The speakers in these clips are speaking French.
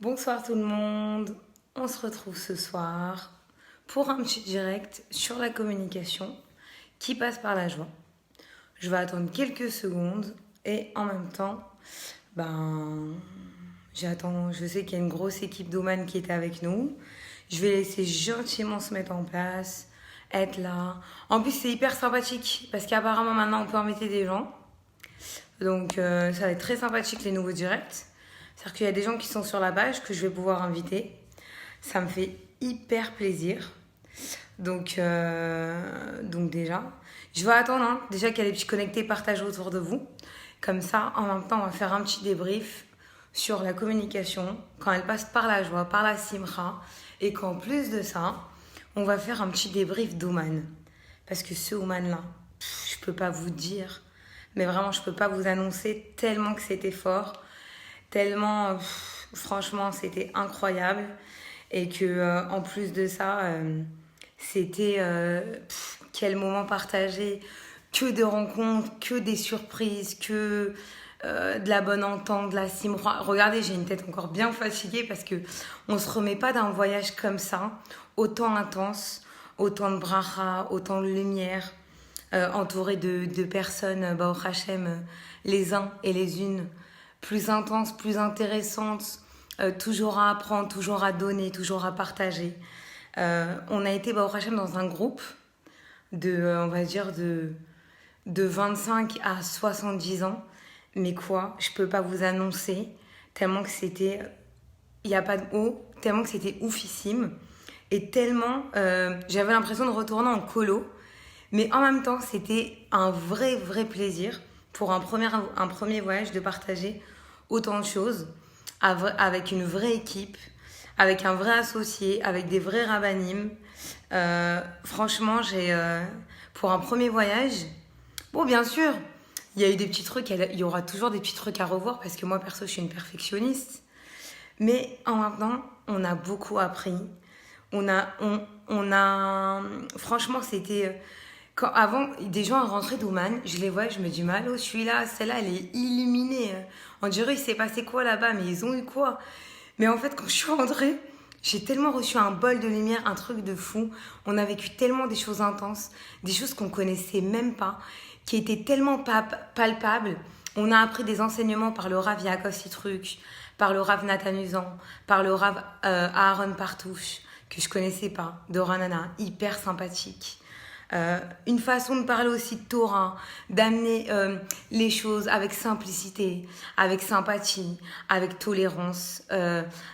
Bonsoir tout le monde, on se retrouve ce soir pour un petit direct sur la communication qui passe par la joie. Je vais attendre quelques secondes et en même temps, j'attends, je sais qu'il y a une grosse équipe d'Oman qui est avec nous. Je vais laisser gentiment se mettre en place, être là. En plus, c'est hyper sympathique parce qu'apparemment maintenant on peut inviter des gens. Donc ça va être très sympathique les nouveaux directs. C'est-à-dire qu'il y a des gens qui sont sur la page que je vais pouvoir inviter. Ça me fait hyper plaisir. Donc déjà, je vais attendre déjà qu'il y a des petits connectés partagés autour de vous. Comme ça, en même temps, on va faire un petit débrief sur la communication quand elle passe par la joie, par la simra. Et qu'en plus de ça, on va faire un petit débrief d'Oman. Parce que ce Oman-là, je peux pas vous dire, mais vraiment, je peux pas vous annoncer tellement que c'était fort. Tellement, franchement, c'était incroyable. Et que, en plus de ça, c'était quel moment partagé. Que de rencontres, que des surprises, que de la bonne entente, de la simra. Regardez, j'ai une tête encore bien fatiguée parce que on se remet pas d'un voyage comme ça, autant intense, autant de bracha, autant de lumière, entouré de personnes, au Hachem, les uns et les unes plus intense, plus intéressante, toujours à apprendre, toujours à donner, toujours à partager. On a été au Hachem dans un groupe on va dire, de 25 à 70 ans. Mais quoi, je peux pas vous annoncer, tellement que c'était, il n'y a pas de haut, tellement que c'était oufissime. Et tellement, j'avais l'impression de retourner en colo. Mais en même temps, c'était un vrai, vrai plaisir pour un premier voyage de partager autant de choses avec une vraie équipe, avec un vrai associé, avec des vrais rabbinim. Franchement, pour un premier voyage, bon, bien sûr, il y a eu des petits trucs, il y aura toujours des petits trucs à revoir parce que moi, perso, je suis une perfectionniste. Mais en même temps, on a beaucoup appris. Franchement, c'était. Quand avant, des gens rentraient d'Oman, je les vois, je me dis, mais allô, je suis là, celle-là, elle est illuminée. On dirait, il s'est passé quoi là-bas, mais ils ont eu quoi? Mais en fait, quand je suis rentrée, j'ai tellement reçu un bol de lumière, un truc de fou. On a vécu tellement des choses intenses, des choses qu'on connaissait même pas, qui étaient tellement palpables. On a appris des enseignements par le Rav Yaakov Sitruk, par le Rav Nathan Uzan, par le Rav Aaron Partouche, que je connaissais pas, de Ranana, hyper sympathique. Une façon de parler aussi de Torah, d'amener les choses avec simplicité, avec sympathie, avec tolérance,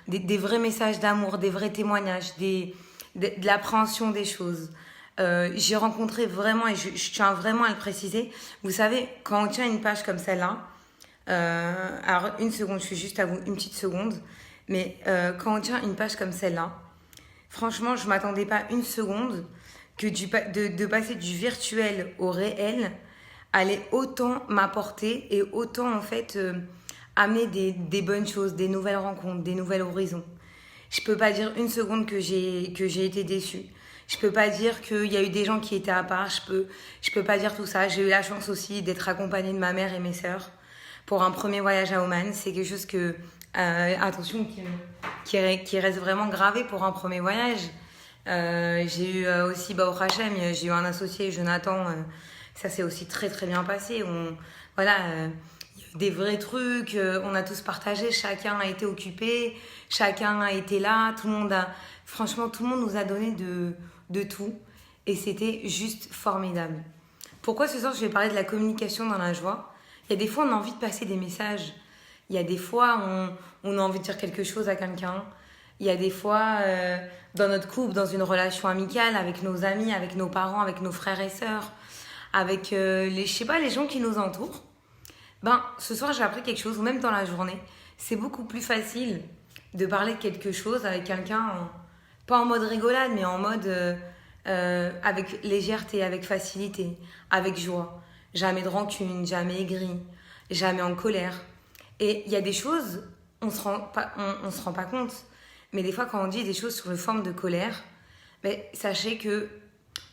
des vrais messages d'amour, des vrais témoignages, de l'appréhension des choses. J'ai rencontré vraiment, et je tiens vraiment à le préciser, vous savez, quand on tient une page comme celle-là, alors une seconde, je suis juste à vous, une petite seconde, mais quand on tient une page comme celle-là, franchement, je ne m'attendais pas une seconde que de passer du virtuel au réel allait autant m'apporter et autant en fait amener des bonnes choses, des nouvelles rencontres, des nouveaux horizons. Je peux pas dire une seconde que j'ai été déçue. Je peux pas dire qu'il y a eu des gens qui étaient à part. Je peux pas dire tout ça. J'ai eu la chance aussi d'être accompagnée de ma mère et mes sœurs pour un premier voyage à Oman. C'est quelque chose que attention qui reste vraiment gravé pour un premier voyage. J'ai eu aussi au Hachem, j'ai eu un associé, Jonathan, ça s'est aussi très très bien passé. Voilà, il y a eu des vrais trucs, on a tous partagé, chacun a été occupé, chacun a été là, franchement, tout le monde nous a donné de tout et c'était juste formidable. Pourquoi ce soir je vais parler de la communication dans la joie? Il y a des fois on a envie de passer des messages, il y a des fois on a envie de dire quelque chose à quelqu'un. Il y a des fois, dans notre couple, dans une relation amicale, avec nos amis, avec nos parents, avec nos frères et sœurs, avec je sais pas, les gens qui nous entourent. Ce soir, j'ai appris quelque chose, ou même dans la journée. C'est beaucoup plus facile de parler de quelque chose avec quelqu'un, pas en mode rigolade, mais en mode avec légèreté, avec facilité, avec joie. Jamais de rancune, jamais aigri, jamais en colère. Et il y a des choses, on se rend pas compte. Mais des fois, quand on dit des choses sur une forme de colère, sachez que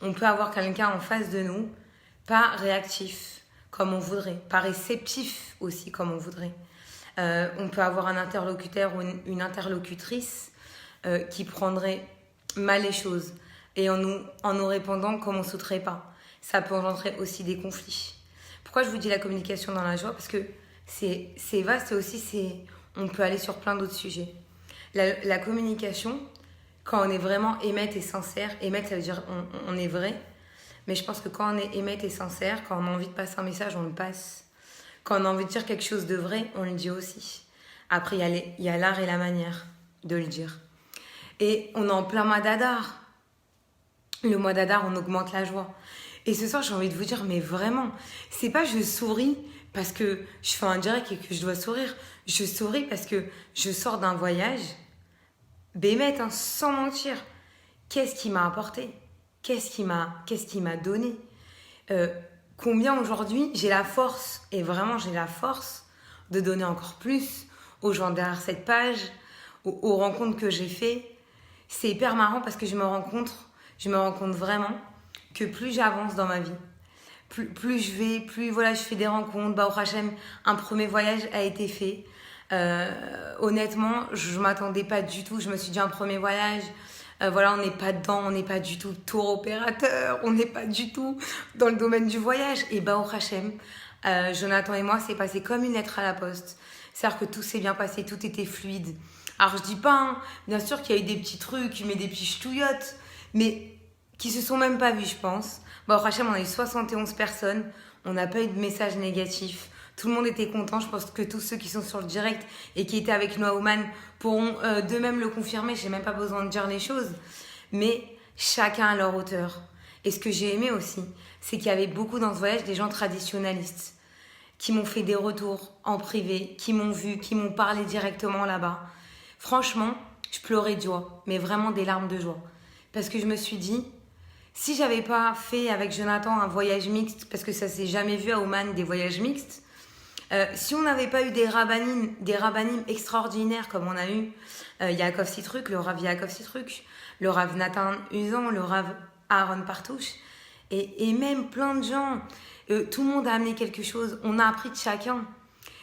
on peut avoir quelqu'un en face de nous, pas réactif comme on voudrait, pas réceptif aussi comme on voudrait. On peut avoir un interlocuteur ou une interlocutrice qui prendrait mal les choses et en nous répondant comme on ne souhaiterait pas. Ça peut engendrer aussi des conflits. Pourquoi je vous dis la communication dans la joie? Parce que c'est vaste et aussi on peut aller sur plein d'autres sujets. La communication, quand on est vraiment émette et sincère, émette ça veut dire on est vrai, mais je pense que quand on est émette et sincère, quand on a envie de passer un message, on le passe. Quand on a envie de dire quelque chose de vrai, on le dit aussi. Après, il y a l'art et la manière de le dire. Et on est en plein mois d'Adar. Le mois d'Adar, on augmente la joie. Et ce soir, j'ai envie de vous dire, mais vraiment, c'est pas je souris parce que je fais un direct et que je dois sourire. Je souris parce que je sors d'un voyage, bémette, hein, sans mentir. Qu'est-ce qui m'a apporté? Qu'est-ce qui m'a donné? Combien aujourd'hui j'ai la force, et vraiment j'ai la force de donner encore plus aux gens derrière cette page, aux rencontres que j'ai fait. C'est hyper marrant parce que je me rends compte vraiment que plus j'avance dans ma vie, plus je vais, plus voilà, je fais des rencontres. Bah, au Hachem, un premier voyage a été fait. Honnêtement, je m'attendais pas du tout. Je me suis dit un premier voyage, voilà, on n'est pas dedans, on n'est pas du tout tour opérateur, on n'est pas du tout dans le domaine du voyage. Et bah, au Hachem, Jonathan et moi, c'est passé comme une lettre à la poste. C'est-à-dire que tout s'est bien passé, tout était fluide. Alors je dis pas, hein, bien sûr qu'il y a eu des petits trucs, mais des petits ch'touillottes, mais qui se sont même pas vus, je pense. Bah, au Hachem, on a eu 71 personnes, on n'a pas eu de messages négatifs. Tout le monde était content. Je pense que tous ceux qui sont sur le direct et qui étaient avec nous à Oman pourront d'eux-mêmes le confirmer. J'ai même pas besoin de dire les choses. Mais chacun à leur hauteur. Et ce que j'ai aimé aussi, c'est qu'il y avait beaucoup dans ce voyage des gens traditionnalistes qui m'ont fait des retours en privé, qui m'ont vu, qui m'ont parlé directement là-bas. Franchement, je pleurais de joie, mais vraiment des larmes de joie. Parce que je me suis dit, si j'avais pas fait avec Jonathan un voyage mixte, parce que ça s'est jamais vu à Oman des voyages mixtes, si on n'avait pas eu des rabbanim extraordinaires comme on a eu Yaakov Sitruk, le Rav Yaakov Sitruk, le Rav Nathan Uzan, le Rav Aaron Partouche, et même plein de gens, tout le monde a amené quelque chose, on a appris de chacun.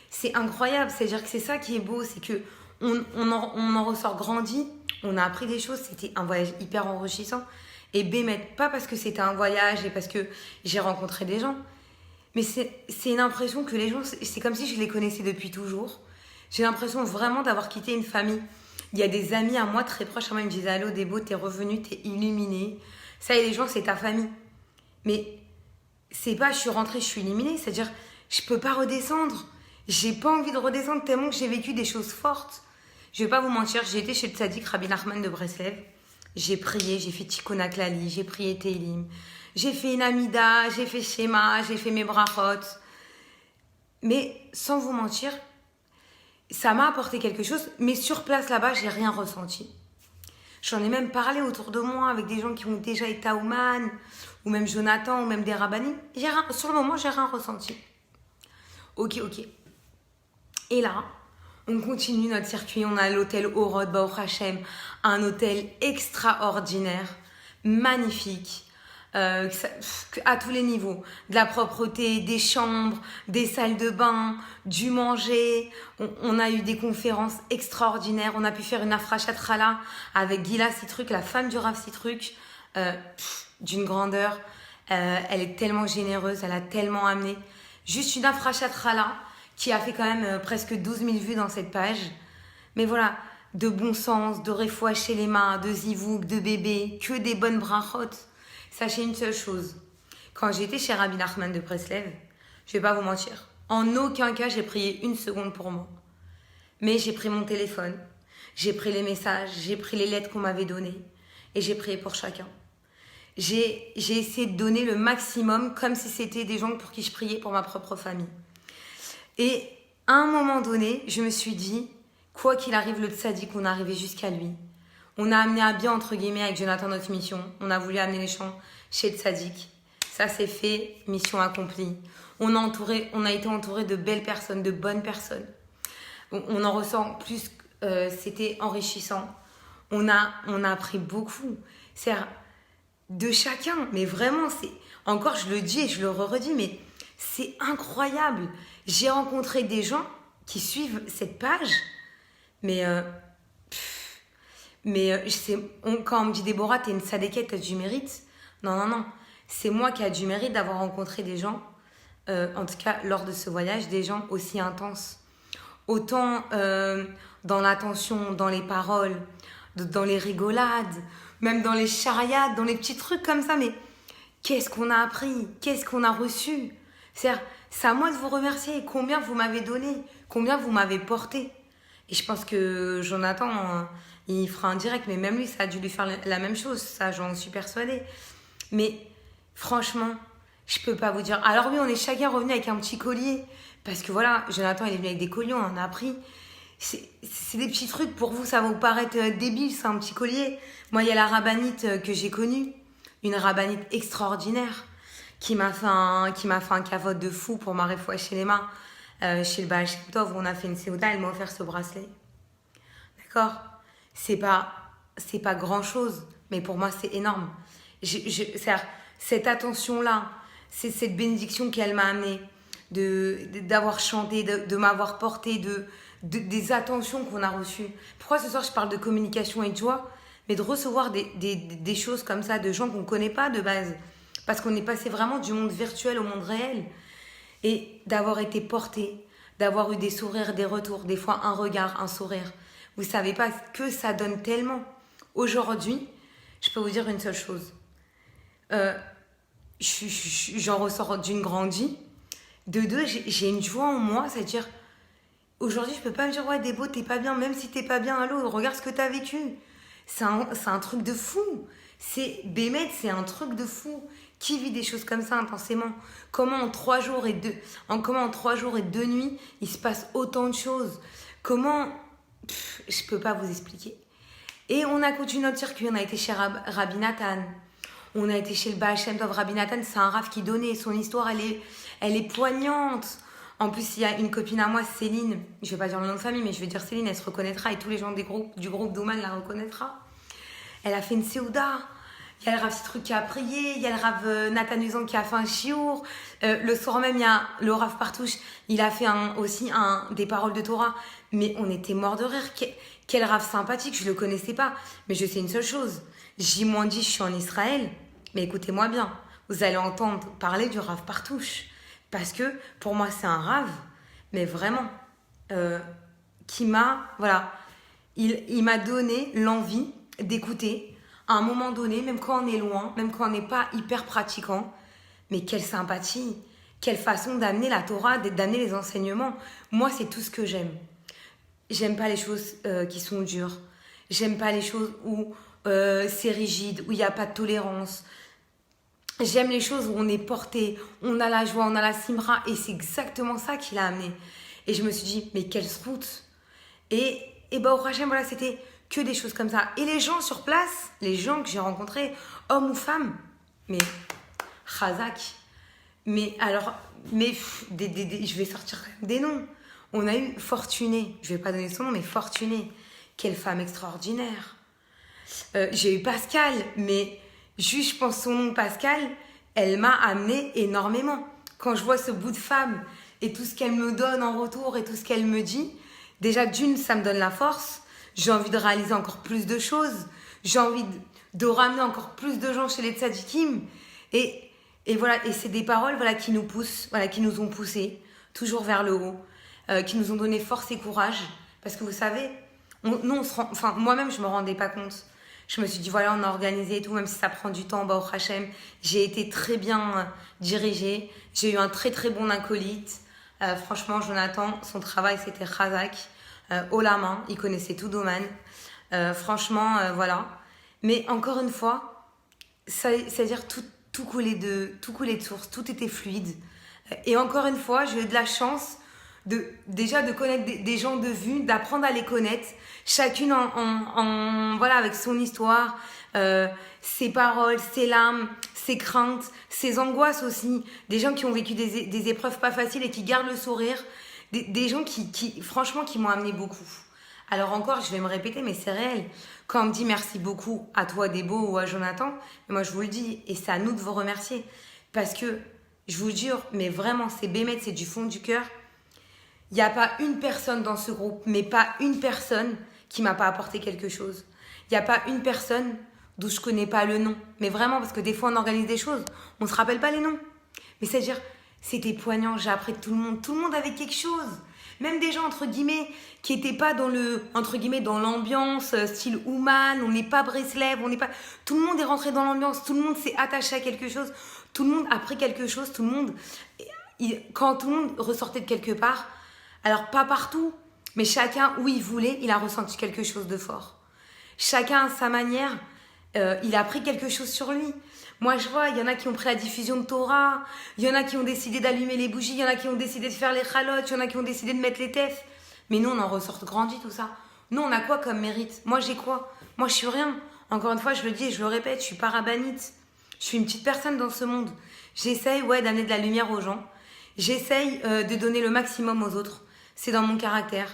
C'est incroyable, c'est-à-dire que c'est ça qui est beau, c'est que on en ressort grandi, on a appris des choses, c'était un voyage hyper enrichissant. Et Bémet, pas parce que c'était un voyage et parce que j'ai rencontré des gens, mais c'est une impression que les gens, c'est comme si je les connaissais depuis toujours. J'ai l'impression vraiment d'avoir quitté une famille. Il y a des amis à moi très proches, à moi, ils me disaient « Allô, Débo, t'es revenu, t'es illuminé. » Ça et les gens, c'est ta famille. Mais c'est pas je suis rentrée, je suis illuminée. C'est-à-dire, je peux pas redescendre. J'ai pas envie de redescendre tellement que j'ai vécu des choses fortes. Je vais pas vous mentir, j'ai été chez le tzaddik Rabbi Nachman de Breslev. J'ai prié, j'ai fait Tikkun Klali, j'ai prié Teilim. J'ai fait une Amida, j'ai fait Shema, j'ai fait mes brachot. Mais sans vous mentir, ça m'a apporté quelque chose. Mais sur place là-bas, j'ai rien ressenti. J'en ai même parlé autour de moi avec des gens qui ont déjà été à Oman, ou même Jonathan, ou même des rabbanim. Sur le moment, j'ai rien ressenti. Ok. Et là, on continue notre circuit. On a l'hôtel Orod Baruch Hashem, un hôtel extraordinaire, magnifique. À tous les niveaux, de la propreté, des chambres, des salles de bain, du manger. On a eu des conférences extraordinaires. On a pu faire une Afrashat Chala avec Gila Sitruk, la femme du Rav Sitruk, d'une grandeur. Elle est tellement généreuse, elle a tellement amené. Juste une Afrashat Chala qui a fait quand même presque 12 000 vues dans cette page. Mais voilà, de bon sens, de refoua chez les mains, de zivouk, de bébé, que des bonnes brachot. Sachez une seule chose, quand j'étais chez Rabbi Nachman de Breslev, je vais pas vous mentir, en aucun cas j'ai prié une seconde pour moi. Mais j'ai pris mon téléphone, j'ai pris les messages, j'ai pris les lettres qu'on m'avait données et j'ai prié pour chacun. J'ai essayé de donner le maximum comme si c'était des gens pour qui je priais pour ma propre famille. Et à un moment donné, je me suis dit, quoi qu'il arrive, le tzaddik, on est arrivé jusqu'à lui. On a amené à bien, entre guillemets, avec Jonathan, notre mission. On a voulu amener les gens chez le tzaddik. Ça, c'est fait, mission accomplie. On a été entouré de belles personnes, de bonnes personnes. On en ressent plus, c'était enrichissant. On a appris beaucoup. C'est de chacun, mais vraiment, encore je le dis et je le redis, mais c'est incroyable. J'ai rencontré des gens, qui suivent cette page, mais, quand on me dit Déborah, t'es une sadéquette, t'as du mérite. Non, non, non. C'est moi qui ai du mérite d'avoir rencontré des gens, en tout cas lors de ce voyage, des gens aussi intenses. Autant dans l'attention, dans les paroles, dans les rigolades, même dans les charriades, dans les petits trucs comme ça. Mais qu'est-ce qu'on a appris? Qu'est-ce qu'on a reçu? C'est à moi de vous remercier. Combien vous m'avez donné? Combien vous m'avez porté? Et je pense que Jonathan, il fera un direct, mais même lui, ça a dû lui faire la même chose. Ça, j'en suis persuadée. Mais franchement, je peux pas vous dire. Alors oui, on est chacun revenu avec un petit collier. Parce que voilà, Jonathan, il est venu avec des colliers, on en a pris. C'est des petits trucs, pour vous, ça va vous paraître débile, c'est un petit collier. Moi, il y a la rabbinite que j'ai connue. Une rabbinite extraordinaire. Qui m'a fait un cavote de fou pour ma refouach chez les mains. Chez le Baal Shem Tov, où on a fait une séouda, elle m'a offert ce bracelet. D'accord? C'est pas grand chose, mais pour moi c'est énorme. Cette attention-là, c'est cette bénédiction qu'elle m'a amenée, d'avoir chanté, de m'avoir porté, des attentions qu'on a reçues. Pourquoi ce soir je parle de communication et de joie, mais de recevoir des choses comme ça, de gens qu'on ne connaît pas de base, parce qu'on est passé vraiment du monde virtuel au monde réel. Et d'avoir été porté, d'avoir eu des sourires, des retours, des fois un regard, un sourire. Vous savez pas que ça donne tellement. Aujourd'hui, je peux vous dire une seule chose. J'en ressors d'une grandie. De deux, j'ai une joie en moi, c'est-à-dire, aujourd'hui, je peux pas me dire, ouais, Débo, t'es pas bien, même si t'es pas bien, allô, regarde ce que t'as vécu. C'est un truc de fou. Bémet, c'est un truc de fou. Qui vit des choses comme ça intensément? Comment en 3 jours et 2 nuits, il se passe autant de choses? Comment? Je peux pas vous expliquer. Et on a continué notre circuit. On a été chez Rabbi Nathan. On a été chez le Baal Shem Tov. Rabbi Nathan, c'est un Rav qui donnait. Son histoire, elle est poignante. En plus, il y a une copine à moi, Céline. Je vais pas dire le nom de famille, mais je vais dire Céline. Elle se reconnaîtra et tous les gens du groupe d'Ouman la reconnaîtra. Elle a fait une séouda. Il y a le Rav Citruc qui a prié, il y a le Rav Nathan Uzan qui a fait un chiour. Le soir même, il y a le Rav Partouche, il a fait aussi des paroles de Torah. Mais on était morts de rire. Quel Rav sympathique, je ne le connaissais pas. Mais je sais une seule chose. J-10, je suis en Israël. Mais écoutez-moi bien, vous allez entendre parler du Rav Partouche. Parce que pour moi, c'est un Rav, mais vraiment, qui m'a, voilà, il m'a donné l'envie d'écouter. À un moment donné, même quand on est loin, même quand on n'est pas hyper pratiquant, mais quelle sympathie, quelle façon d'amener la Torah, d'amener les enseignements. Moi, c'est tout ce que j'aime. J'aime pas les choses qui sont dures. J'aime pas les choses où c'est rigide, où il n'y a pas de tolérance. J'aime les choses où on est porté, on a la joie, on a la simra, et c'est exactement ça qui l'a amené. Et je me suis dit, mais quelle route. Et bah, au Hachem, voilà, c'était que des choses comme ça. Et les gens sur place, les gens que j'ai rencontrés, hommes ou femmes, mais Chazak. Mais alors, je vais sortir des noms. On a eu Fortuné, je vais pas donner son nom, mais Fortuné. Quelle femme extraordinaire. J'ai eu Pascal, mais juste je pense son nom Pascal, elle m'a amené énormément. Quand je vois ce bout de femme et tout ce qu'elle me donne en retour et tout ce qu'elle me dit, déjà d'une, ça me donne la force. J'ai envie de réaliser encore plus de choses. J'ai envie de ramener encore plus de gens chez les tzadikim. Et voilà, et c'est des paroles voilà, qui nous poussent, voilà, qui nous ont poussés toujours vers le haut, qui nous ont donné force et courage. Parce que vous savez, moi-même, je ne me rendais pas compte. Je me suis dit, voilà, on a organisé et tout, même si ça prend du temps, bah, au Hachem, j'ai été très bien dirigée. J'ai eu un très très bon acolyte. Franchement, Jonathan, son travail, c'était Chazak. Haut la main, il connaissait tout domaine. Franchement, voilà. Mais encore une fois, c'est-à-dire tout coulait de source, tout était fluide. Et encore une fois, j'ai eu de la chance déjà de connaître des gens de vue, d'apprendre à les connaître, chacune voilà, avec son histoire, ses paroles, ses larmes, ses craintes, ses angoisses aussi. Des gens qui ont vécu des épreuves pas faciles et qui gardent le sourire. Des gens qui franchement, qui m'ont amené beaucoup. Alors encore, je vais me répéter, mais c'est réel. Quand on me dit merci beaucoup à toi, Débo, ou à Jonathan, mais moi je vous le dis, et c'est à nous de vous remercier. Parce que, je vous jure, mais vraiment, c'est bémet, c'est du fond du cœur. Il n'y a pas une personne dans ce groupe, mais pas une personne qui m'a pas apporté quelque chose. Il n'y a pas une personne d'où je connais pas le nom. Mais vraiment, parce que des fois, on organise des choses, on se rappelle pas les noms. Mais c'est-à-dire, c'était poignant, j'ai appris de tout le monde. Tout le monde avait quelque chose. Même des gens, entre guillemets, qui n'étaient pas dans le, entre guillemets, dans l'ambiance, style Ouman, on n'est pas Breslev, on n'est pas... Tout le monde est rentré dans l'ambiance, tout le monde s'est attaché à quelque chose, tout le monde a pris quelque chose, tout le monde... Quand tout le monde ressortait de quelque part, alors pas partout, mais chacun où il voulait, il a ressenti quelque chose de fort. Chacun à sa manière, il a pris quelque chose sur lui. Moi, je vois, il y en a qui ont pris la diffusion de Torah, il y en a qui ont décidé d'allumer les bougies, il y en a qui ont décidé de faire les chalotes, il y en a qui ont décidé de mettre les tefs. Mais nous, on en ressort grandi, tout ça. Nous, on a quoi comme mérite? Moi, j'ai quoi? Moi, je suis rien. Encore une fois, je le dis et je le répète, je suis pas rabbinite. Je suis une petite personne dans ce monde. J'essaye, d'amener de la lumière aux gens. J'essaye de donner le maximum aux autres. C'est dans mon caractère.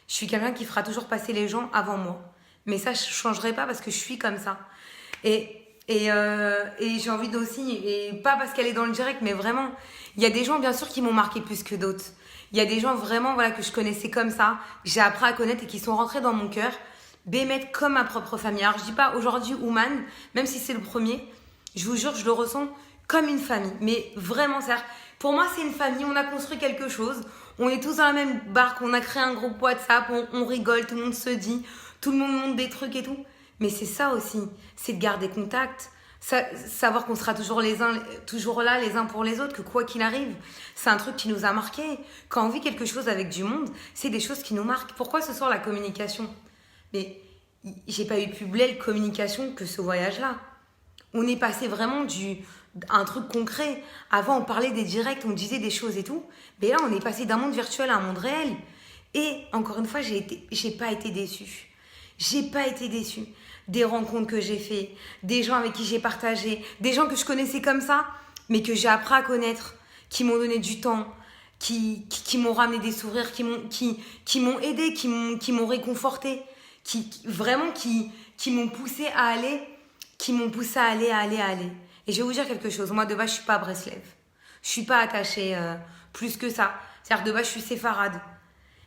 Je suis quelqu'un qui fera toujours passer les gens avant moi. Mais ça, je ne changerai pas parce que je suis comme ça. Et j'ai envie d'aussi, et pas parce qu'elle est dans le direct, mais vraiment, il y a des gens, bien sûr, qui m'ont marqué plus que d'autres. Il y a des gens vraiment que je connaissais comme ça, j'ai appris à connaître et qui sont rentrés dans mon cœur. Bémet comme ma propre famille. Alors, je dis pas aujourd'hui Ouman, même si c'est le premier, je vous jure, je le ressens comme une famille. Mais vraiment, pour moi, c'est une famille, on a construit quelque chose, on est tous dans la même barque, on a créé un groupe WhatsApp, on rigole, tout le monde se dit, tout le monde montre des trucs et tout. Mais c'est ça aussi, c'est de garder contact, savoir qu'on sera toujours là les uns pour les autres, que quoi qu'il arrive, c'est un truc qui nous a marqué. Quand on vit quelque chose avec du monde, c'est des choses qui nous marquent. Pourquoi ce soir la communication? Mais j'ai pas eu plus belle communication que ce voyage-là. On est passé vraiment un truc concret. Avant, on parlait des directs, on disait des choses et tout. Mais là, on est passé d'un monde virtuel à un monde réel. Et encore une fois, j'ai pas été déçue. J'ai pas été déçue. Des rencontres que j'ai fait, des gens avec qui j'ai partagé, des gens que je connaissais comme ça, mais que j'ai appris à connaître, qui m'ont donné du temps, qui m'ont ramené des sourires, qui m'ont aidé, qui m'ont réconforté, vraiment qui m'ont poussé à aller, à aller. Et je vais vous dire quelque chose, moi de base je suis pas Breslev, je suis pas attachée plus que ça, c'est-à-dire de base je suis séfarade,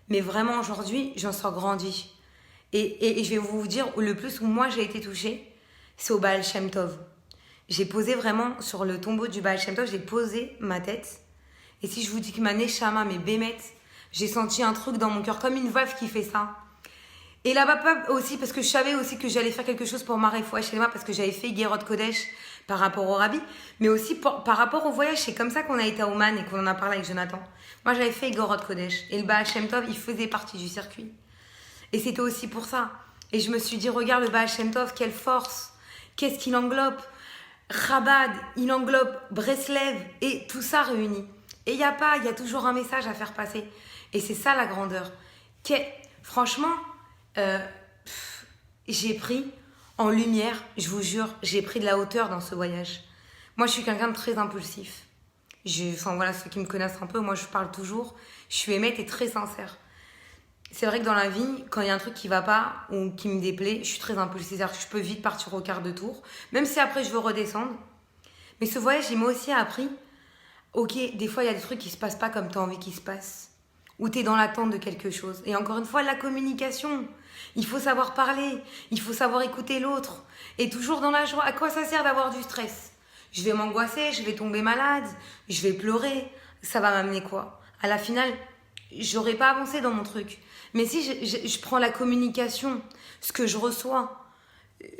mais vraiment aujourd'hui j'en sors grandie. Et je vais vous dire, le plus où moi j'ai été touchée, c'est au Baal Shem Tov. J'ai posé vraiment sur le tombeau du Baal Shem Tov, j'ai posé ma tête. Et si je vous dis que ma neshama, mes bémet, j'ai senti un truc dans mon cœur, comme une veuve qui fait ça. Et là-bas, pas aussi, parce que je savais aussi que j'allais faire quelque chose pour ma réfoua chez moi, parce que j'avais fait Gerot Kodesh par rapport au Rabbi, mais aussi par rapport au voyage. C'est comme ça qu'on a été à Oman et qu'on en a parlé avec Jonathan. Moi, j'avais fait Gerot Kodesh. Et le Baal Shem Tov, il faisait partie du circuit. Et c'était aussi pour ça. Et je me suis dit, regarde le Baal Shem Tov, quelle force. Qu'est-ce qu'il englobe? Chabad, il englobe Breslev et tout ça réuni. Et il y a toujours un message à faire passer. Et c'est ça la grandeur. Franchement, j'ai pris en lumière, je vous jure, j'ai pris de la hauteur dans ce voyage. Moi, je suis quelqu'un de très impulsif. Ceux qui me connaissent un peu, moi, je parle toujours. Je suis aimette et très sincère. C'est vrai que dans la vie, quand il y a un truc qui va pas ou qui me déplaît, je suis très impulsive. C'est-à-dire que je peux vite partir au quart de tour, même si après je veux redescendre. Mais ce voyage, il m'a aussi appris, ok, des fois il y a des trucs qui se passent pas comme tu as envie qu'ils se passent. Ou tu es dans l'attente de quelque chose. Et encore une fois, la communication. Il faut savoir parler, il faut savoir écouter l'autre. Et toujours dans la joie. À quoi ça sert d'avoir du stress? Je vais m'angoisser, je vais tomber malade, je vais pleurer. Ça va m'amener quoi? À la finale, j'aurais pas avancé dans mon truc. Mais si je prends la communication, ce que je reçois,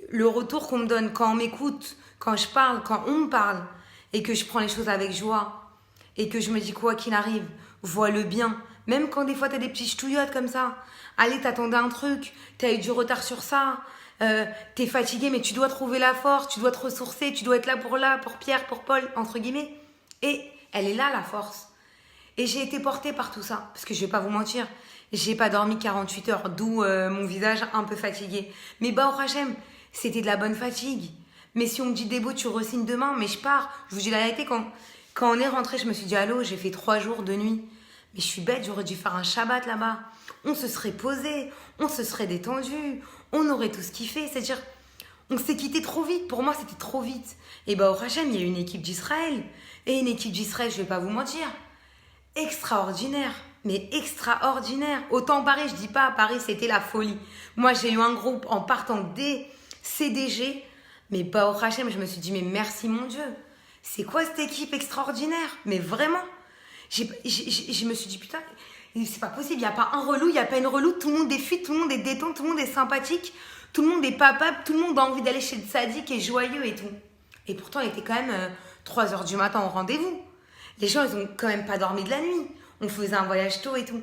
le retour qu'on me donne quand on m'écoute, quand je parle, quand on me parle, et que je prends les choses avec joie, et que je me dis quoi qu'il arrive, vois le bien, même quand des fois t'as des petits ch'touillottes comme ça, allez t'attendais un truc, t'as eu du retard sur ça, t'es fatigué mais tu dois trouver la force, tu dois te ressourcer, tu dois être là, pour Pierre, pour Paul, entre guillemets, et elle est là la force. Et j'ai été portée par tout ça, parce que je vais pas vous mentir, j'ai pas dormi 48 heures, d'où mon visage un peu fatigué. Mais Baruch Hashem, c'était de la bonne fatigue. Mais si on me dit Débo, tu re-signes demain, mais je pars. Je vous dis la vérité, quand on est rentré, je me suis dit allô, j'ai fait 3 jours de nuit. Mais je suis bête, j'aurais dû faire un Shabbat là-bas. On se serait posé, on se serait détendu, on aurait tout ce kiffé. C'est-à-dire, on s'est quitté trop vite. Pour moi, c'était trop vite. Et Baruch Hashem, il y a une équipe d'Israël. Et une équipe d'Israël, je vais pas vous mentir, extraordinaire. mais extraordinaire. Autant Paris, je dis pas, à Paris, c'était la folie. Moi, j'ai eu un groupe en partant des CDG, mais Baruch Hashem, je me suis dit, mais merci mon Dieu. C'est quoi cette équipe extraordinaire? Mais vraiment, je me suis dit, putain, c'est pas possible, il n'y a pas un relou, il n'y a pas une relou, tout le monde est fuite, tout le monde est détente, tout le monde est sympathique, tout le monde est papable, tout le monde a envie d'aller chez le sadique et joyeux et tout. Et pourtant, il était quand même 3h du matin au rendez-vous. Les gens, ils ont quand même pas dormi de la nuit. On faisait un voyage tôt et tout.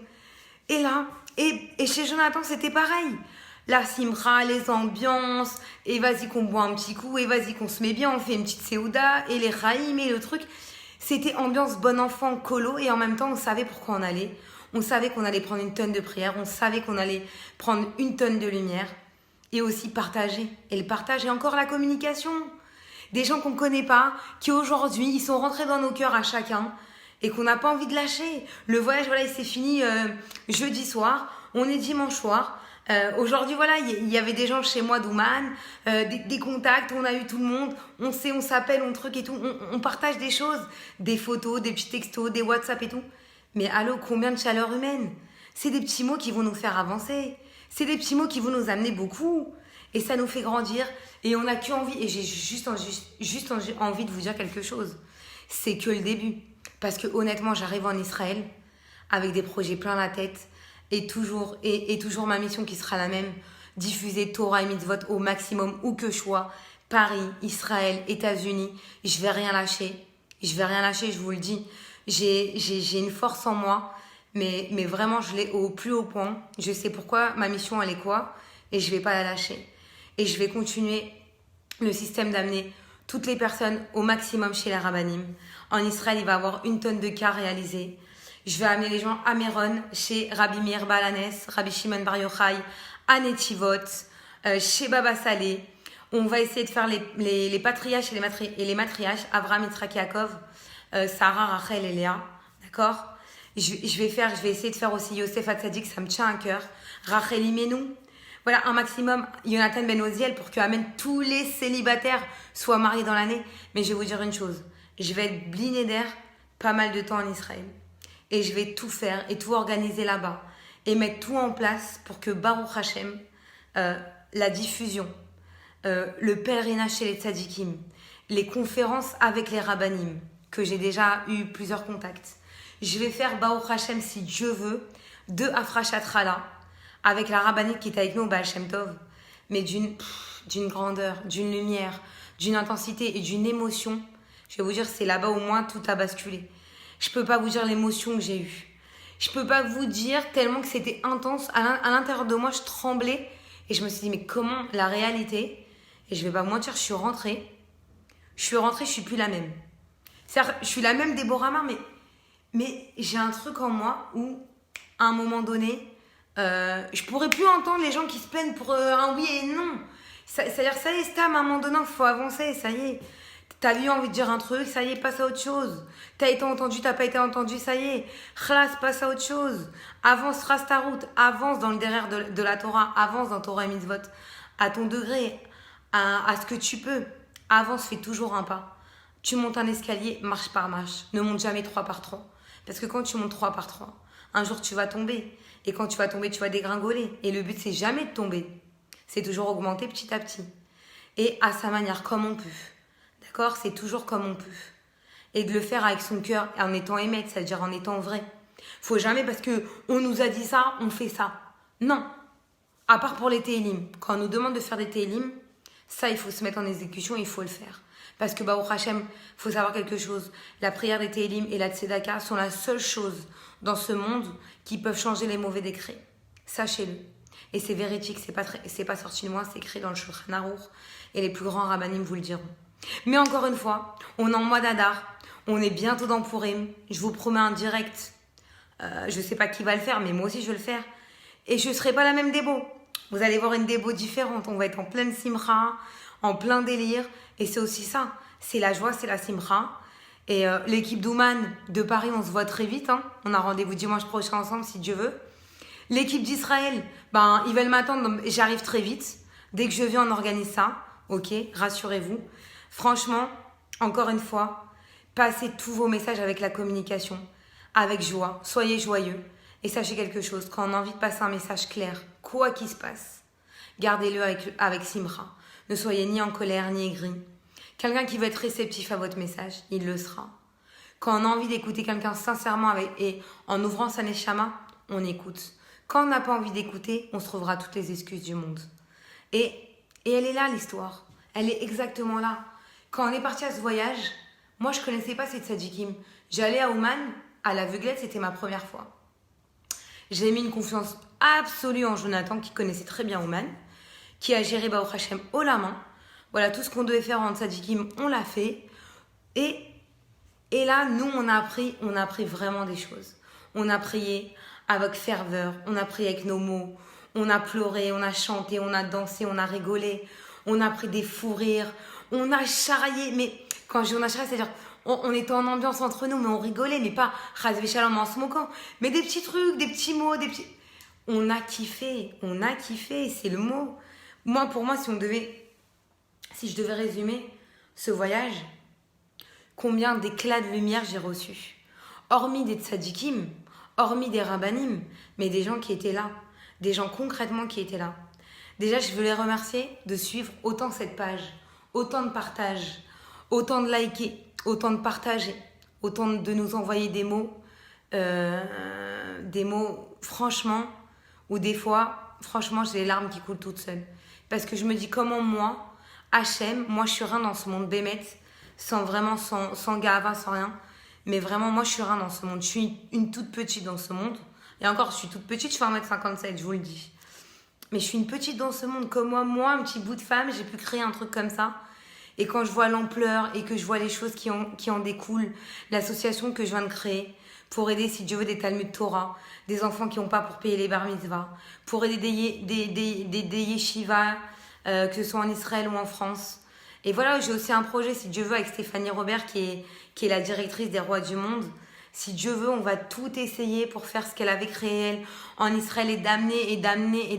Et là, et chez Jonathan, c'était pareil. La simra, les ambiances, et vas-y qu'on boit un petit coup, et vas-y qu'on se met bien, on fait une petite séouda, et les raïm, et le truc. C'était ambiance bon enfant, colo, et en même temps, on savait pourquoi on allait. On savait qu'on allait prendre une tonne de prière, on savait qu'on allait prendre une tonne de lumière, et aussi partager. Et le partage, et encore la communication. Des gens qu'on ne connaît pas, qui aujourd'hui, ils sont rentrés dans nos cœurs à chacun, et qu'on n'a pas envie de lâcher. Le voyage, voilà, il s'est fini jeudi soir, on est dimanche soir. Aujourd'hui, voilà, il y avait des gens chez moi d'Ouman, des contacts, on a eu tout le monde, on sait, on s'appelle, on truc et tout, on partage des choses, des photos, des petits textos, des WhatsApp et tout. Mais allô, combien de chaleur humaine? C'est des petits mots qui vont nous faire avancer, c'est des petits mots qui vont nous amener beaucoup, et ça nous fait grandir, et on n'a qu'envie, et j'ai juste envie de vous dire quelque chose, c'est que le début, parce que honnêtement, j'arrive en Israël avec des projets plein la tête, et toujours ma mission qui sera la même, diffuser Torah et Mitzvot au maximum, où que je sois, Paris, Israël, États-Unis, je vais rien lâcher, je vous le dis, j'ai une force en moi, mais vraiment je l'ai au plus haut point, je sais pourquoi, ma mission elle est quoi, et je vais pas la lâcher, et je vais continuer le système d'amener toutes les personnes au maximum chez les Rabbanim. En Israël, il va y avoir 1 tonne de cas réalisés. Je vais amener les gens à Méron, chez Rabbi Meir Balanes, Rabbi Shimon Bar Yochai, à Netivot, chez Baba Salé. On va essayer de faire les patriarches et les matriarches, Avraham, Yitzhak, Yaakov, Sarah, Rachel et Léa. D'accord? Je vais essayer de faire aussi Yosef Hatzadik, ça me tient à cœur. Rachel Imenu. Voilà, un maximum, Jonathan Ben Oziel, pour que amène tous les célibataires soient mariés dans l'année. Mais je vais vous dire une chose, je vais être bliné d'air pas mal de temps en Israël. Et je vais tout faire et tout organiser là-bas. Et mettre tout en place pour que Baruch Hashem, la diffusion, le pèlerinage chez les tzadikim, les conférences avec les rabbanim, que j'ai déjà eu plusieurs contacts. Je vais faire Baruch Hashem, si Dieu veut, 2 Afrashat Chala, avec la rabbinite qui est avec nous au Baal Shem Tov, mais d'une grandeur, d'une lumière, d'une intensité et d'une émotion. Je vais vous dire, c'est là-bas au moins tout a basculé. Je peux pas vous dire l'émotion que j'ai eue. Je peux pas vous dire tellement que c'était intense. À l'intérieur de moi, je tremblais et je me suis dit, mais comment la réalité? Et je vais pas vous mentir, je suis rentrée, je suis plus la même. C'est-à-dire, je suis la même Déborah Amar, mais j'ai un truc en moi où, à un moment donné, je pourrais plus entendre les gens qui se plaignent pour un oui et non. C'est-à-dire, ça y est, Stam, à un moment donné, il faut avancer, ça y est. T'as eu envie de dire un truc, ça y est, passe à autre chose. T'as été entendu, t'as pas été entendu, ça y est. Khlas, passe à autre chose. Avance, trace ta route. Avance dans le derrière de la Torah. Avance dans Torah et Mitzvot. À ton degré, à ce que tu peux. Avance, fais toujours un pas. Tu montes un escalier, marche par marche. Ne monte jamais 3 par 3. Parce que quand tu montes 3 par 3, un jour tu vas tomber. Et quand tu vas tomber, tu vas dégringoler. Et le but, c'est jamais de tomber. C'est toujours augmenter petit à petit. Et à sa manière, comme on peut. D'accord? C'est toujours comme on peut. Et de le faire avec son cœur, en étant émette, c'est-à-dire en étant vrai. Faut jamais, parce que on nous a dit ça, on fait ça. Non. À part pour les télim. Quand on nous demande de faire des télim, ça, il faut se mettre en exécution et il faut le faire. Parce que, Baruch Hashem, faut savoir quelque chose. La prière des télim et la tzedaka sont la seule chose dans ce monde qui peuvent changer les mauvais décrets. Sachez-le. Et c'est véridique, c'est pas sorti de moi, c'est écrit dans le Shulchan Aruch. Et les plus grands rabbanim vous le diront. Mais encore une fois, on est en mois d'Adar, on est bientôt dans Purim, je vous promets un direct, je sais pas qui va le faire, mais moi aussi je vais le faire, et je serai pas la même débo, vous allez voir une débo différente, on va être en pleine simra, en plein délire, et c'est aussi ça, c'est la joie, c'est la simra, et l'équipe d'Ouman de Paris, on se voit très vite, hein. On a rendez-vous dimanche prochain ensemble si Dieu veut. L'équipe d'Israël, ils veulent m'attendre, j'arrive très vite, dès que je viens on organise ça, ok, rassurez-vous. Franchement, encore une fois, passez tous vos messages avec la communication, avec joie, soyez joyeux. Et sachez quelque chose, quand on a envie de passer un message clair, quoi qu'il se passe, gardez-le avec simra. Ne soyez ni en colère ni aigri. Quelqu'un qui veut être réceptif à votre message, il le sera. Quand on a envie d'écouter quelqu'un sincèrement et en ouvrant sa neshama, on écoute. Quand on n'a pas envie d'écouter, on se trouvera toutes les excuses du monde. Et elle est là, l'histoire. Elle est exactement là. Quand on est parti à ce voyage, moi, je ne connaissais pas ces tzadikim. J'allais à Ouman, à l'aveuglette, c'était ma première fois. J'ai mis une confiance absolue en Jonathan, qui connaissait très bien Ouman, qui a géré Baruch Hashem haut la main. Voilà, tout ce qu'on devait faire en tzadikim, on l'a fait. Et là, nous, on a appris vraiment des choses. On a prié avec ferveur, on a prié avec nos mots, on a pleuré, on a chanté, on a dansé, on a rigolé, on a pris des fous rires, on a charrié. Mais quand je dis on a charrié, c'est-à-dire on était en ambiance entre nous, mais on rigolait, mais pas chas v'shalom en se moquant. Mais des petits trucs, des petits mots, des petits... On a kiffé, c'est le mot. Moi, pour moi, si je devais résumer ce voyage, combien d'éclats de lumière j'ai reçus. Hormis des tzadikim, hormis des rabbanim, mais des gens qui étaient là. Des gens concrètement qui étaient là. Déjà, je veux les remercier de suivre autant cette page, autant de partages, autant de liker, autant de partager, autant de nous envoyer des mots, franchement, ou des fois, franchement, j'ai les larmes qui coulent toutes seules. Parce que je me dis comment moi, Hachem, moi je suis rien dans ce monde bémet, sans gava, sans rien. Mais vraiment, moi je suis rien dans ce monde. Je suis une toute petite dans ce monde. Et encore, je suis toute petite, je fais 1m57, je vous le dis. Mais je suis une petite dans ce monde. Comme moi, un petit bout de femme, j'ai pu créer un truc comme ça. Et quand je vois l'ampleur et que je vois les choses qui en découlent, l'association que je viens de créer pour aider, si Dieu veut, des Talmud Torah, des enfants qui n'ont pas pour payer les bar mitzvah, pour aider des yeshivas, que ce soit en Israël ou en France. Et voilà, j'ai aussi un projet, si Dieu veut, avec Stéphanie Robert, qui est la directrice des Rois du Monde. Si Dieu veut, on va tout essayer pour faire ce qu'elle avait créé, elle, en Israël, et d'amener,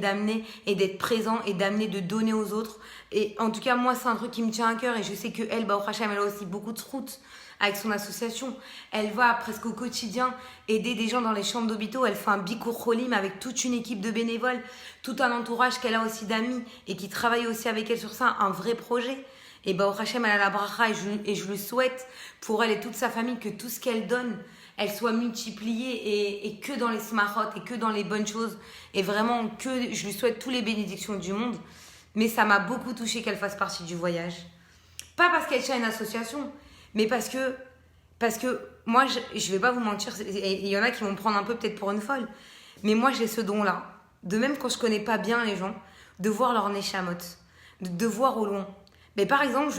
et d'être présent, et d'amener, de donner aux autres. Et en tout cas, moi, c'est un truc qui me tient à cœur, et je sais qu'elle, Baruch Hashem, elle a aussi beaucoup de routes avec son association. Elle va presque au quotidien aider des gens dans les chambres d'hôpitaux. Elle fait un bikur cholim avec toute une équipe de bénévoles, tout un entourage qu'elle a aussi d'amis, et qui travaille aussi avec elle sur ça, un vrai projet. Et Baruch Hashem, elle a la bracha, et je lui souhaite pour elle et toute sa famille que tout ce qu'elle donne, elle soit multipliée et que dans les smachot et que dans les bonnes choses. Et vraiment, que je lui souhaite toutes les bénédictions du monde. Mais ça m'a beaucoup touchée qu'elle fasse partie du voyage. Pas parce qu'elle tient une association, mais parce que moi, je vais pas vous mentir, il y en a qui vont me prendre un peu peut-être pour une folle. Mais moi, j'ai ce don-là. De même quand je connais pas bien les gens, de voir leur neshamot, de voir au loin. Mais par exemple,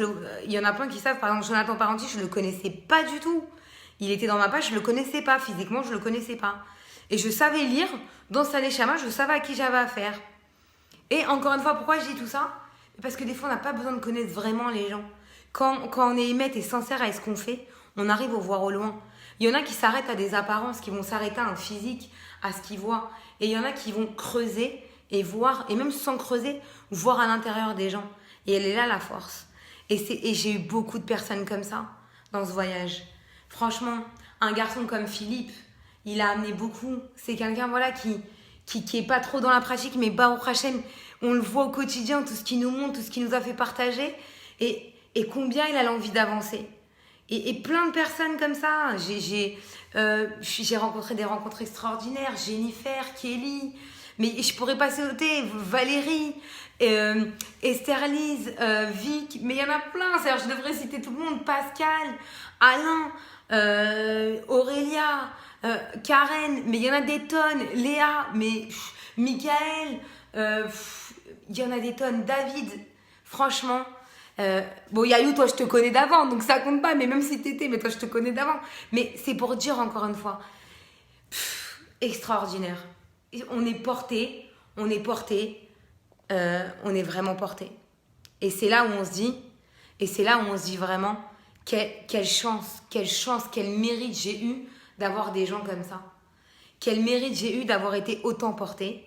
il y en a plein qui savent, par exemple, Jonathan Parenti, je le connaissais pas du tout. Il était dans ma page, je le connaissais pas. Physiquement, je le connaissais pas. Et je savais lire dans sa neshama, je savais à qui j'avais affaire. Et encore une fois, pourquoi je dis tout ça? Parce que des fois, on n'a pas besoin de connaître vraiment les gens. Quand on est émette et sincère à ce qu'on fait, on arrive à voir au loin. Il y en a qui s'arrêtent à des apparences, qui vont s'arrêter à un physique, à ce qu'ils voient. Et il y en a qui vont creuser et voir, et même sans creuser, voir à l'intérieur des gens. Et elle est là, la force. Et j'ai eu beaucoup de personnes comme ça dans ce voyage. Franchement, un garçon comme Philippe, il a amené beaucoup. C'est quelqu'un, voilà, qui est pas trop dans la pratique, mais Baruch Hashem, on le voit au quotidien, tout ce qu'il nous montre, tout ce qu'il nous a fait partager, et combien il a l'envie d'avancer. Et plein de personnes comme ça. J'ai rencontré des rencontres extraordinaires. Jennifer, Kelly, mais je pourrais pas sauter, Valérie, Esther Lise, Vic, mais il y en a plein. C'est-à-dire, je devrais citer tout le monde. Pascal, Alain, Aurélia, Karen, mais il y en a des tonnes. Léa, mais Michael, il y en a des tonnes. David, franchement. Bon, Yayou, toi je te connais d'avant, donc ça compte pas, mais même si t'étais, mais toi je te connais d'avant. Mais c'est pour dire encore une fois, extraordinaire. On est porté, on est vraiment porté. Et c'est là où on se dit vraiment, quelle chance, quel mérite j'ai eu d'avoir des gens comme ça. Quel mérite j'ai eu d'avoir été autant porté.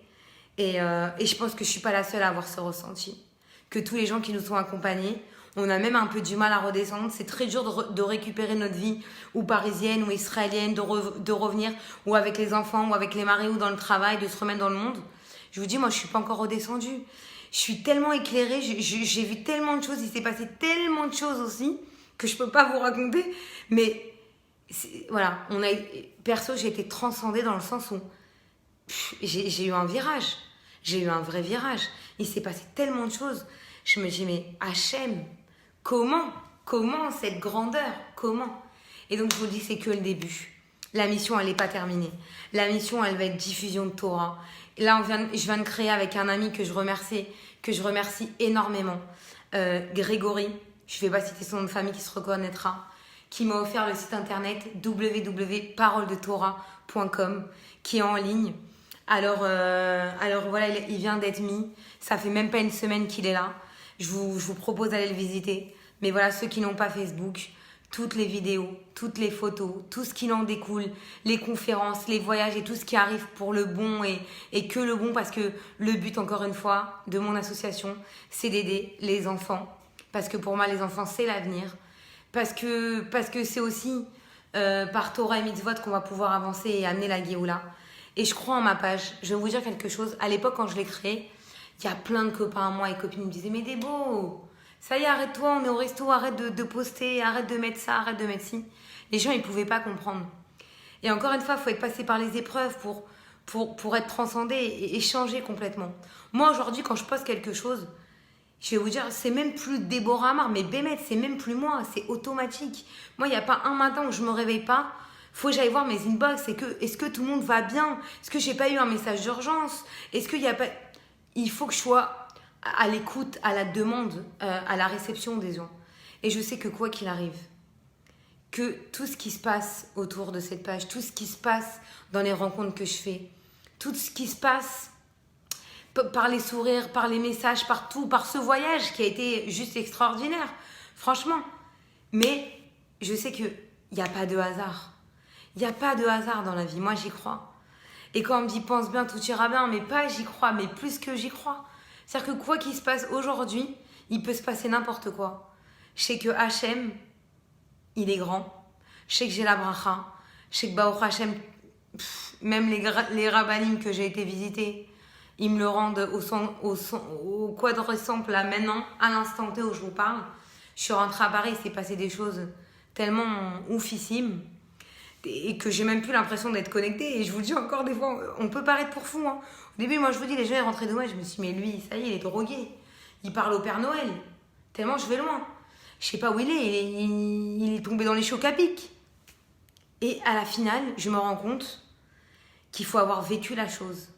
Et je pense que je suis pas la seule à avoir ce ressenti. Que tous les gens qui nous ont accompagnés, On a même un peu du mal à redescendre. C'est très dur de récupérer notre vie, ou parisienne, ou israélienne, de revenir, ou avec les enfants, ou avec les maris, ou dans le travail, de se remettre dans le monde. Je vous dis, moi, je suis pas encore redescendue. Je suis tellement éclairée, j'ai vu tellement de choses, il s'est passé tellement de choses aussi, que je peux pas vous raconter. Mais voilà, perso, j'ai été transcendée dans le sens où j'ai eu un virage. J'ai eu un vrai virage. Il s'est passé tellement de choses. Je me dis, mais Hachem, comment cette grandeur? Comment? Et donc, je vous dis, c'est que le début. La mission, elle n'est pas terminée. La mission, elle va être diffusion de Torah. Et là, je viens de créer avec un ami que je remercie énormément. Grégory, je ne vais pas citer son nom de famille qui se reconnaîtra, qui m'a offert le site internet www.paroledetorah.com, qui est en ligne. Alors voilà, il vient d'être mis. Ça fait même pas une semaine qu'il est là. Je vous propose d'aller le visiter. Mais voilà, ceux qui n'ont pas Facebook, toutes les vidéos, toutes les photos, tout ce qui en découle, les conférences, les voyages et tout ce qui arrive pour le bon et que le bon, parce que le but, encore une fois, de mon association, c'est d'aider les enfants. Parce que pour moi, les enfants, c'est l'avenir. Parce que c'est aussi par Torah et Mitzvot qu'on va pouvoir avancer et amener la Géoula. Et je crois en ma page. Je vais vous dire quelque chose. À l'époque, quand je l'ai créée, il y a plein de copains à moi et copines qui me disaient « Mais Débo, ça y est, arrête-toi, on est au resto, arrête de poster, arrête de mettre ça, arrête de mettre ci. » Les gens, ils ne pouvaient pas comprendre. Et encore une fois, il faut être passé par les épreuves pour être transcendé et changer complètement. Moi, aujourd'hui, quand je poste quelque chose, je vais vous dire, c'est même plus Déborah Amar, mais Bémet, c'est même plus moi, c'est automatique. Moi, il n'y a pas un matin où je ne me réveille pas, faut que j'aille voir mes inbox. Est-ce que tout le monde va bien? Est-ce que j'ai pas eu un message d'urgence? Est-ce qu'il y a pas... Il faut que je sois à l'écoute, à la demande, à la réception des gens. Et je sais que quoi qu'il arrive, que tout ce qui se passe autour de cette page, tout ce qui se passe dans les rencontres que je fais, tout ce qui se passe par les sourires, par les messages, partout, par ce voyage qui a été juste extraordinaire, franchement. Mais je sais qu'il n'y a pas de hasard. Il n'y a pas de hasard dans la vie, moi j'y crois. Et quand on me dit pense bien, tout ira bien, mais pas j'y crois, mais plus que j'y crois. C'est-à-dire que quoi qu'il se passe aujourd'hui, il peut se passer n'importe quoi. Je sais que Hachem, il est grand. Je sais que j'ai la bracha. Je sais que Baruch Hachem, même les rabbinim que j'ai été visiter, ils me le rendent au quadrisample là maintenant, à l'instant T où je vous parle. Je suis rentrée à Paris, il s'est passé des choses tellement oufissimes et que j'ai même plus l'impression d'être connectée. Et je vous dis encore des fois, on peut paraître pour fou. Hein. Au début, moi je vous dis, les gens ils rentraient de moi, je me suis dit, mais lui, ça y est, il est drogué. Il parle au Père Noël. Tellement je vais loin. Je sais pas où il est tombé dans les chocs à pic. Et à la finale, je me rends compte qu'il faut avoir vécu la chose.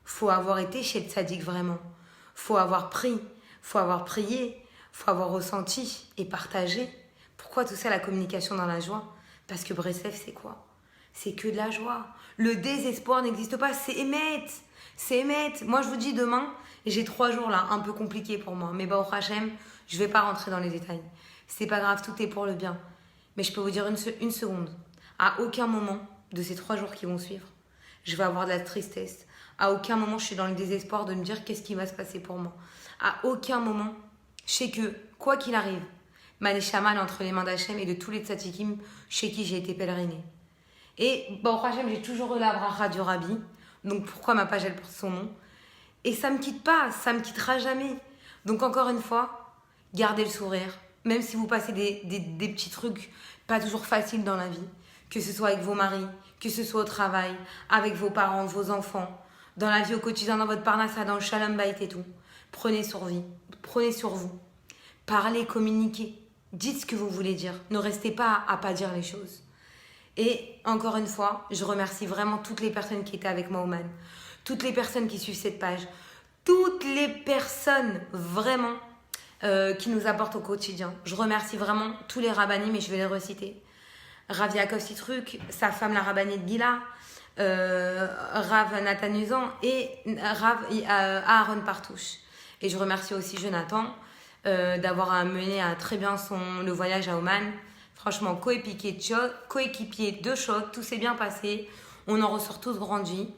Faut avoir été chez le tzaddik vraiment. Faut avoir pris, faut avoir prié, faut avoir ressenti et partagé. Pourquoi tout ça, la communication dans la joie? Parce que Breslev, c'est quoi? C'est que de la joie. Le désespoir n'existe pas, c'est émettre. C'est émettre. Moi, je vous dis demain, j'ai 3 jours là, un peu compliqués pour moi. Mais Baruch Hashem, je vais pas rentrer dans les détails. C'est pas grave, tout est pour le bien. Mais je peux vous dire une seconde. À aucun moment de ces 3 jours qui vont suivre, je vais avoir de la tristesse. À aucun moment, je suis dans le désespoir de me dire qu'est-ce qui va se passer pour moi. À aucun moment, je sais que, quoi qu'il arrive, ma neshama est entre les mains d'Hachem et de tous les tzadikim chez qui j'ai été pèlerinée. Et bon, Hachem, j'ai toujours eu la bracha du Rabbi, donc pourquoi ma page, elle porte son nom? Et ça me quitte pas, ça me quittera jamais. Donc encore une fois, gardez le sourire, même si vous passez des petits trucs pas toujours faciles dans la vie, que ce soit avec vos maris, que ce soit au travail, avec vos parents, vos enfants, dans la vie au quotidien, dans votre parnassa, dans le shalom bayit et tout. Prenez sur vous. Parlez, communiquez. Dites ce que vous voulez dire. Ne restez pas à pas dire les choses. Et encore une fois, je remercie vraiment toutes les personnes qui étaient avec moi au Man. Toutes les personnes qui suivent cette page. Toutes les personnes vraiment qui nous apportent au quotidien. Je remercie vraiment tous les rabbinim, mais je vais les reciter. Rav Yaakov Sitruk, sa femme la rabbinite Gila, Rav Nathan Uzan et Rav Aaron Partouche. Et je remercie aussi Jonathan d'avoir mené à très bien le voyage à Oman. Franchement, coéquipier de choc, tout s'est bien passé. On en ressort tous grandis.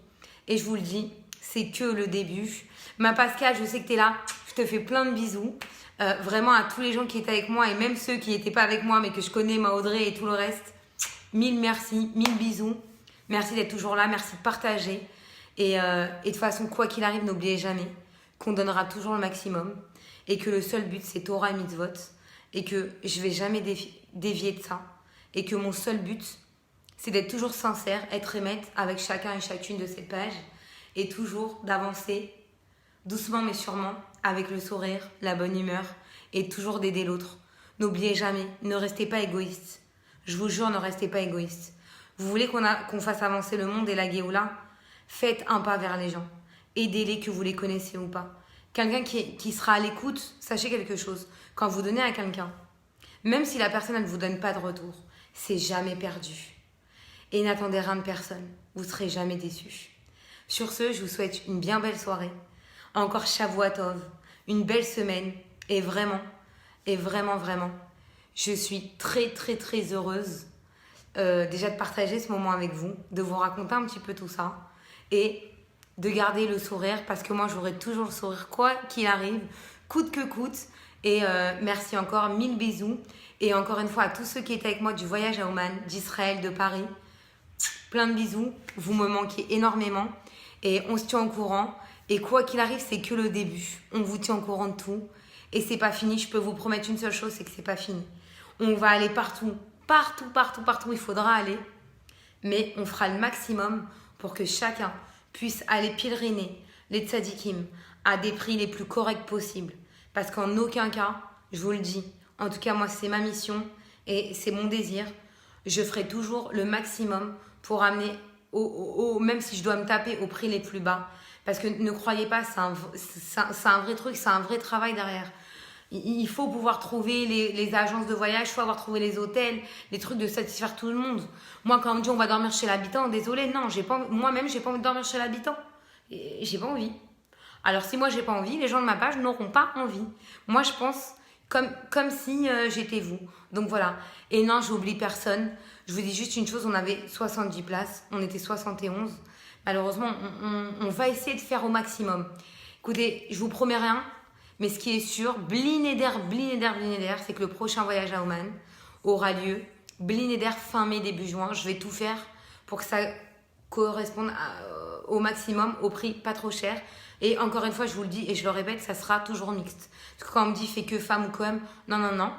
Et je vous le dis, c'est que le début. Ma Pascal, je sais que tu es là. Je te fais plein de bisous. Vraiment à tous les gens qui étaient avec moi et même ceux qui n'étaient pas avec moi mais que je connais, ma Audrey et tout le reste. Mille merci, mille bisous. Merci d'être toujours là, merci de partager. Et de toute façon, quoi qu'il arrive, n'oubliez jamais qu'on donnera toujours le maximum et que le seul but, c'est Torah et Mitzvot et que je vais jamais dévier de ça et que mon seul but, c'est d'être toujours sincère, être honnête avec chacun et chacune de ces pages et toujours d'avancer doucement mais sûrement avec le sourire, la bonne humeur et toujours d'aider l'autre. N'oubliez jamais, ne restez pas égoïste. Je vous jure, ne restez pas égoïste. Vous voulez qu'on fasse avancer le monde et la Géoula? Faites un pas vers les gens. Aidez-les, que vous les connaissez ou pas. Quelqu'un qui sera à l'écoute, sachez quelque chose. Quand vous donnez à quelqu'un, même si la personne ne vous donne pas de retour, c'est jamais perdu. Et n'attendez rien de personne. Vous ne serez jamais déçus. Sur ce, je vous souhaite une bien belle soirée. Encore Shavua Tov, une belle semaine. Et vraiment, vraiment, je suis très, très, très heureuse déjà de partager ce moment avec vous, de vous raconter un petit peu tout ça et de garder le sourire parce que moi, j'aurai toujours le sourire quoi qu'il arrive, coûte que coûte. Et merci encore, mille bisous. Et encore une fois, à tous ceux qui étaient avec moi du voyage à Oman, d'Israël, de Paris, plein de bisous. Vous me manquez énormément. Et on se tient au courant. Et quoi qu'il arrive, c'est que le début. On vous tient au courant de tout. Et c'est pas fini. Je peux vous promettre une seule chose, c'est que c'est pas fini. On va aller partout. Partout, il faudra aller. Mais on fera le maximum pour que chacun puisse aller pèleriner les tzadikim à des prix les plus corrects possibles. Parce qu'en aucun cas, je vous le dis, en tout cas moi c'est ma mission et c'est mon désir, je ferai toujours le maximum pour amener, même si je dois me taper au prix les plus bas. Parce que ne croyez pas, c'est un vrai truc, c'est un vrai travail derrière. Il faut pouvoir trouver les agences de voyage, il faut avoir trouvé les hôtels, les trucs de satisfaire tout le monde. Moi, quand on me dit on va dormir chez l'habitant, désolé, non, moi-même, j'ai pas envie de dormir chez l'habitant. Et j'ai pas envie. Alors, si moi, j'ai pas envie, les gens de ma page n'auront pas envie. Moi, je pense comme si j'étais vous. Donc voilà. Et non, j'oublie personne. Je vous dis juste une chose, on avait 70 places, on était 71. Malheureusement, on va essayer de faire au maximum. Écoutez, je vous promets rien. Mais ce qui est sûr, blinéder, c'est que le prochain voyage à Oman aura lieu. Blinéder fin mai, début juin. Je vais tout faire pour que ça corresponde au maximum, au prix pas trop cher. Et encore une fois, je vous le dis et je le répète, ça sera toujours mixte. Parce que quand on me dit fait que femme ou qu'homme, non.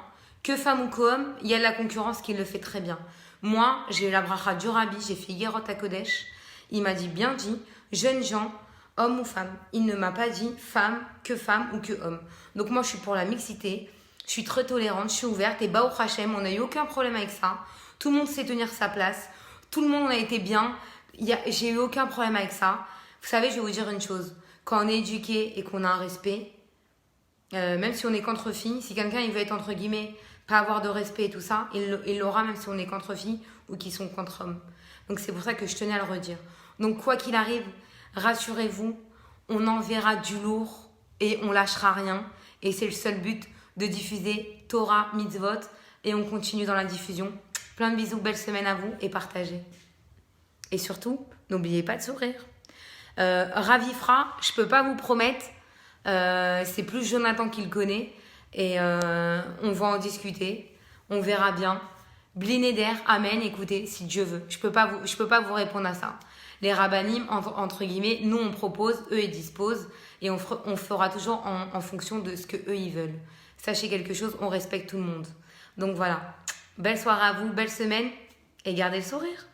Que femme ou qu'homme, il y a de la concurrence qui le fait très bien. Moi, j'ai eu la bracha du Rabbi, j'ai fait Yerot à Kodesh. Il m'a dit, bien dit, jeunes gens, homme ou femme. Il ne m'a pas dit femme ou que homme. Donc moi, je suis pour la mixité. Je suis très tolérante, je suis ouverte. Et Baruch Hashem, on n'a eu aucun problème avec ça. Tout le monde sait tenir sa place. Tout le monde a été bien. J'ai eu aucun problème avec ça. Vous savez, je vais vous dire une chose. Quand on est éduqué et qu'on a un respect, même si on est qu'entre filles, si quelqu'un il veut être entre guillemets, pas avoir de respect et tout ça, il l'aura même si on est qu'entre filles ou qu'ils sont qu'entre hommes. Donc c'est pour ça que je tenais à le redire. Donc quoi qu'il arrive, rassurez-vous, on enverra du lourd et on lâchera rien. Et c'est le seul but de diffuser Torah, Mitzvot. Et on continue dans la diffusion. Plein de bisous, belle semaine à vous et partagez. Et surtout, n'oubliez pas de sourire. Ravifra, je peux pas vous promettre. C'est plus Jonathan qui le connaît. Et on va en discuter. On verra bien. Blinéder, amen, écoutez, si Dieu veut. Je peux pas vous répondre à ça. Les rabbinim, entre guillemets, nous on propose, eux ils disposent et on fera toujours en fonction de ce que eux ils veulent. Sachez quelque chose, on respecte tout le monde. Donc voilà, belle soirée à vous, belle semaine et gardez le sourire.